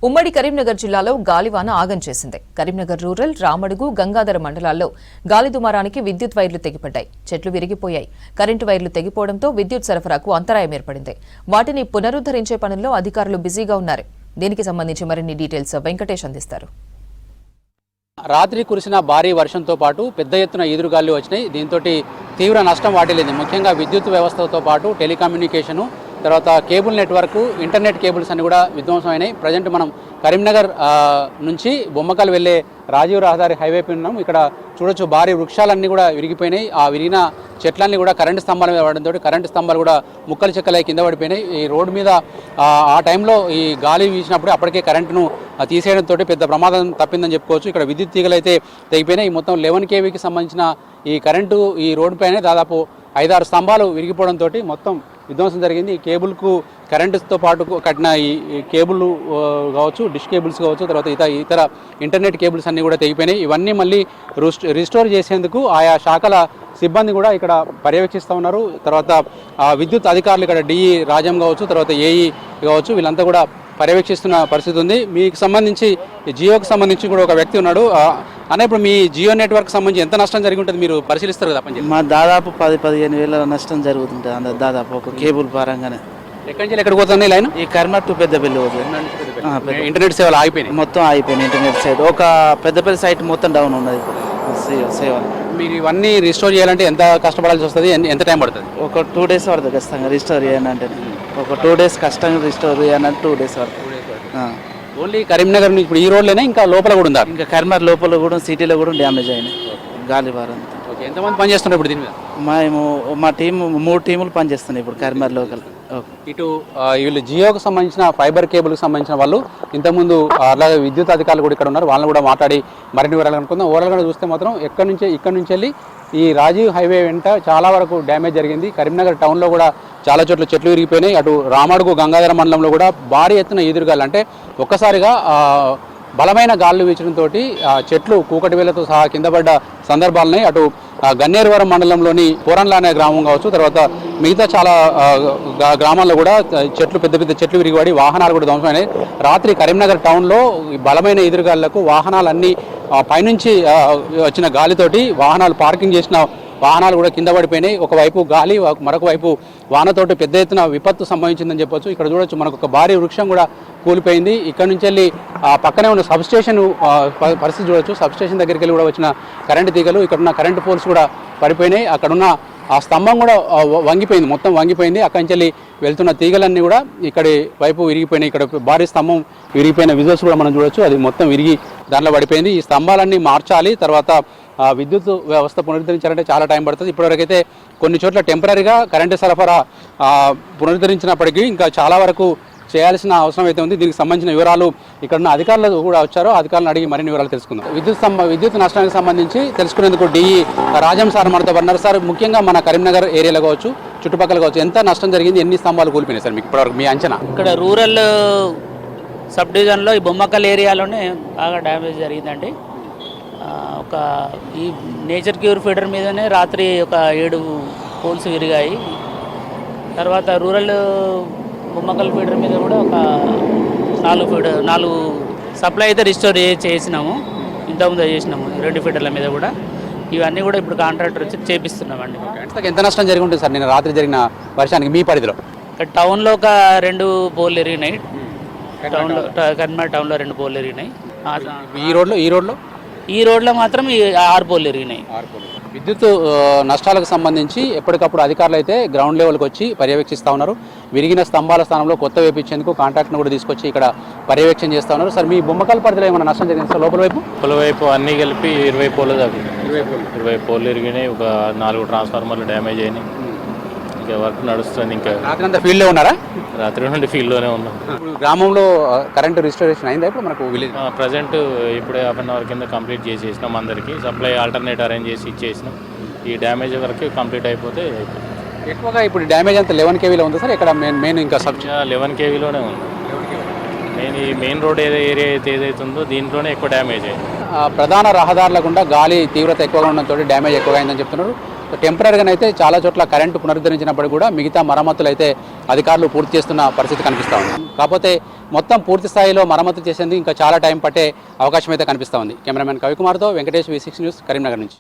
ఉమ్మడి కరీంనగర్ జిల్లాలో గాలివాన ఆగం చేసింది. కరీంనగర్ రూరల్, రామడుగు, గంగాధర మండలాల్లో గాలి దుమారానికి విద్యుత్ వైర్లు తెగిపడ్డాయి. చెట్లు విరిగిపోయాయి. కరెంటు వైర్లు తెగిపోవడంతో విద్యుత్ సరఫరాకు అంతరాయం ఏర్పడింది. వాటిని పునరుద్ధరించే పనుల్లో అధికారులు బిజీగా ఉన్నారు. దీనికి సంబంధించి మరిన్ని డీటెయిల్స్ వెంకటేష్ అందిస్తారు. రాత్రి కురిసిన భారీ వర్షంతో పాటు పెద్ద ఎత్తున ఈదురుగాలు వచ్చినాయి. దీంతో తీవ్ర నష్టం వాటిల్లింది. ముఖ్యంగా విద్యుత్ వ్యవస్థతో పాటు టెలికమ్యూనికేషను, తర్వాత కేబుల్ నెట్వర్క్, ఇంటర్నెట్ కేబుల్స్ అన్ని కూడా విధ్వంసమైనాయి. ప్రజెంట్ మనం కరీంనగర్ నుంచి బొమ్మకల్ వెళ్లే రాజీవ్ రహదారి హైవేపై ఉన్నాం. ఇక్కడ చూడొచ్చు భారీ వృక్షాలన్నీ కూడా విరిగిపోయినాయి. ఆ విరిగిన చెట్లన్నీ కూడా కరెంటు స్తంభాల మీద పడడంతో కరెంటు స్తంభాలు కూడా ముక్కలు చెక్కలై కింద పడిపోయినాయి. ఈ రోడ్డు మీద ఆ టైంలో ఈ గాలి వీసినప్పుడు అప్పటికే కరెంటును తీసేయడంతో పెద్ద ప్రమాదం తప్పిందని చెప్పుకోవచ్చు. ఇక్కడ విద్యుత్ తీగలు అయితే తెగిపోయినాయి. ఈ మొత్తం 11 kVకి సంబంధించిన ఈ కరెంటు ఈ రోడ్డు పైన దాదాపు 5-6 స్తంభాలు విరిగిపోవడంతో మొత్తం విధ్వంసం జరిగింది. ఈ కేబుల్కు కరెంటుతో పాటు కట్టిన ఈ కేబుల్ కావచ్చు, డిష్ కేబుల్స్ కావచ్చు, తర్వాత ఇతర ఇంటర్నెట్ కేబుల్స్ అన్నీ కూడా తెగిపోయినాయి. ఇవన్నీ మళ్ళీ రిస్టోర్ చేసేందుకు ఆయా శాఖల సిబ్బంది కూడా ఇక్కడ పర్యవేక్షిస్తూ ఉన్నారు. తర్వాత విద్యుత్ అధికారులు ఇక్కడ డిఈ రాజం కావచ్చు, తర్వాత ఏఈ కావచ్చు, వీళ్ళంతా కూడా పర్యవేక్షిస్తున్న పరిస్థితి ఉంది. మీకు సంబంధించి జియోకి సంబంధించి కూడా ఒక వ్యక్తి ఉన్నాడు. అనే ఇప్పుడు మీ జియో నెట్వర్క్ సంబంధించి ఎంత నష్టం జరిగి ఉంటుంది మీరు పరిశీలిస్తారు కదా? మా దాదాపు 10-15 వేల నష్టం జరుగుతుంటుంది దాదాపు ఒక కేబుల్ పరంగానే. ఎక్కడి నుంచి ఎక్కడికి పోతుంది లైన్? ఈ కర్మర్ టు పెద్దపల్లి పోతుంది. ఇంటర్నెట్ సేవలు ఆగిపోయినాయి, మొత్తం ఆగిపోయినాయి. ఇంటర్నెట్ సైడ్ ఒక పెద్దపల్లి సైట్ మొత్తం డౌన్ ఉన్నది సేవ. మీరు ఇవన్నీ రిస్టోర్ చేయాలంటే ఎంత కష్టపడాల్సి వస్తుంది, ఎంత టైం పడుతుంది? ఒక 2 days పడుతుంది ఖచ్చితంగా రిస్టోర్ చేయాలంటే. ఒక 2 days కష్టంగా రిస్టోర్ చేయాలంటే 2 days పడుతుంది. ఓన్లీ కరీంనగర్ నుంచి ఇప్పుడు ఈ రోడ్లోనే ఇంకా లోపల కూడా ఉందా? ఇంకా కర్మర్ లోపల కూడా సిటీలో కూడా డ్యామేజ్ అయినాయి గాలి భారం. ఓకే, ఎంతమంది పనిచేస్తున్నారు ఇప్పుడు దీని మీద? మా టీం 3 టీములు పనిచేస్తున్నాయి ఇప్పుడు కర్మర్ లోకల్. ఇటు వీళ్ళు జియోకి సంబంధించిన ఫైబర్ కేబుల్కి సంబంధించిన వాళ్ళు ఇంతకుముందు అలాగే విద్యుత్ అధికారులు కూడా ఇక్కడ ఉన్నారు. వాళ్ళని కూడా మాట్లాడి మరిన్ని వివరాలు అనుకుందాం. ఓవరాల్గా చూస్తే మాత్రం ఇక్కడ నుంచి వెళ్ళి ఈ రాజీవ్ హైవే వెంట చాలా వరకు డ్యామేజ్ జరిగింది. కరీంనగర్ టౌన్లో కూడా చాలా చోట్ల చెట్లు విరిగిపోయినాయి. అటు రామడుగు, గంగాధర మండలంలో కూడా భారీ ఎత్తున ఈదురుగాలు, అంటే ఒక్కసారిగా బలమైన గాలులు వీచడంతో చెట్లు కూకటి వేలతో సహా కింద పడ్డ సందర్భాలున్నాయి. అటు గన్నేరువరం మండలంలోని పోరన్లా అనే గ్రామం కావచ్చు, తర్వాత మిగతా చాలా గ్రామాల్లో కూడా పెద్ద పెద్ద చెట్లు విరిగిపడి వాహనాలు కూడా ధ్వంసమైనాయి. రాత్రి కరీంనగర్ టౌన్లో బలమైన ఎదురుగాళ్లకు వాహనాలన్నీ పైనుంచి వచ్చిన గాలితోటి వాహనాలు పార్కింగ్ చేసిన వాహనాలు కూడా కింద పడిపోయినాయి. ఒకవైపు గాలి, మరొక వైపు వానతోటి పెద్ద ఎత్తున విపత్తు సంభవించిందని చెప్పొచ్చు. ఇక్కడ చూడొచ్చు మనకు ఒక భారీ వృక్షం కూడా కూలిపోయింది. ఇక్కడ నుంచి వెళ్ళి పక్కనే ఉన్న సబ్స్టేషన్ పరిస్థితి చూడొచ్చు. సబ్స్టేషన్ దగ్గరికి వెళ్ళి కూడా వచ్చిన కరెంటు తీగలు, ఇక్కడున్న కరెంటు పోల్స్ కూడా పడిపోయినాయి. అక్కడున్న ఆ స్తంభం కూడా వంగిపోయింది, మొత్తం వంగిపోయింది. అక్కడి నుంచి వెళ్ళి వెళ్తున్న తీగలన్నీ కూడా ఇక్కడి వైపు విరిగిపోయినాయి. ఇక్కడ భారీ స్తంభం విరిగిపోయిన విజువల్స్ కూడా మనం చూడొచ్చు. అది మొత్తం విరిగి దాంట్లో పడిపోయింది. ఈ స్తంభాలన్నీ మార్చాలి, తర్వాత విద్యుత్ వ్యవస్థ పునరుద్ధరించాలంటే చాలా టైం పడుతుంది. ఇప్పటివరకైతే కొన్ని చోట్ల టెంపరీగా కరెంటు సరఫరా పునరుద్ధరించినప్పటికీ ఇంకా చాలా వరకు చేయాల్సిన అవసరం అయితే ఉంది. దీనికి సంబంధించిన వివరాలు ఇక్కడ ఉన్న అధికారులు కూడా వచ్చారో, అధికారులను అడిగి మరిన్ని వివరాలు తెలుసుకుందాం. విద్యుత్ నష్టానికి సంబంధించి తెలుసుకునేందుకు డిఈ రాజం సార్ మనతో ఉన్నారు. సార్, ముఖ్యంగా మన కరీంనగర్ ఏరియాలో కావచ్చు, చుట్టుపక్కల కావచ్చు, ఎంత నష్టం జరిగింది, ఎన్ని స్తంభాలు కూలిపోయినాయి సార్ మీకు ఇప్పటివరకు మీ అంచనా? ఇక్కడ రూరల్ సబ్ డివిజన్లో ఈ బొమ్మకల్ ఏరియాలోనే బాగా డ్యామేజ్ జరిగిందండి. ఒక ఈ నేచర్ క్యూర్ ఫీడర్ మీదనే రాత్రి ఒక 7 పోల్స్ విరిగాయి. తర్వాత రూరల్ బొమ్మకల్ ఫీడర్ మీద కూడా ఒక 4 సప్లై అయితే రిస్టోర్ చేసినాము. ఇంతకుముందు చేసినాము 2 ఫీడర్ల మీద కూడా. ఇవన్నీ కూడా ఇప్పుడు కాంట్రాక్టర్ వచ్చి చేపిస్తున్నామండి. ఎంత నష్టం జరిగి ఉంటుంది సార్ నిన్న రాత్రి జరిగిన వర్షానికి మీ పరిధిలో? ఇక్కడ టౌన్లో ఒక 2 పోల్ ఎరిగినాయి. కరీంనగర్ టౌన్లో 2 పోల్ ఎరిగినాయి. ఈ రోడ్లో మాత్రం 6 పోల్ ఎరిగినాయి. విద్యుత్ నష్టాలకు సంబంధించి ఎప్పటికప్పుడు అధికారులు అయితే గ్రౌండ్ లెవెల్కి వచ్చి పర్యవేక్షిస్తూ ఉన్నారు. విరిగిన స్తంభాల స్థానంలో కొత్త వేపించేందుకు కాంట్రాక్ట్ను కూడా తీసుకొచ్చి ఇక్కడ పర్యవేక్షణ చేస్తూ ఉన్నారు. సార్, మీ బొమ్మకల్ పరిధిలో ఏమైనా నష్టం జరిగింది సార్? లోపల వైపు అన్నీ కలిపి 20 పోలు తగ్గింది. 20 పోలు ఇరిగినాయి. ఒక 4 ట్రాన్స్ఫార్మర్లు డ్యామేజ్ అయినాయి. ఇంకా వర్క్ నడుస్తుంది. ఇంకా రాత్రి అంతా ఫీల్డ్లో ఉన్నారా? రాత్రి నుండి ఫీల్డ్లోనే ఉన్నాం. గ్రామంలో కరెంటు రిస్టోరేషన్ అయిందా ఇప్పుడు మనకు విలేజ్? ప్రజెంట్ ఇప్పుడే 1/2 hour కింద కంప్లీట్ చేసేసినాం. అందరికీ సప్లై ఆల్టర్నేట్ అరేంజ్ చేసి ఇచ్చేసినాం. ఈ డ్యామేజ్ వరకు కంప్లీట్ అయిపోతే ఎక్కువగా ఇప్పుడు డ్యామేజ్ అంతా 11 kVలో ఉంది సార్. ఇక్కడ మెయిన్ ఇంకా 11 kVలోనే ఉంది. మెయిన్ రోడ్ ఏరియా ఏదైతుందో దీంట్లోనే ఎక్కువ డ్యామేజ్ అయింది. ప్రధాన రహదారుల గుండా గాలి తీవ్రత ఎక్కువగా ఉండడంతో డ్యామేజ్ ఎక్కువగా అయిందని చెప్తున్నారు. టెంపరీగానైతే చాలా చోట్ల కరెంటు పునరుద్ధరించినప్పుడు కూడా మిగతా మరమ్మతులు అయితే అధికారులు పూర్తి చేస్తున్న పరిస్థితి కనిపిస్తూ ఉంది. కాకపోతే మొత్తం పూర్తి స్థాయిలో మరమ్మతు చేసేందుకు ఇంకా చాలా టైం పట్టే అవకాశం అయితే కనిపిస్తూ ఉంది. కెమెరామెన్ కవికుమార్తో వెంకటేష్, V6 న్యూస్, కరీంనగర్ నుంచి.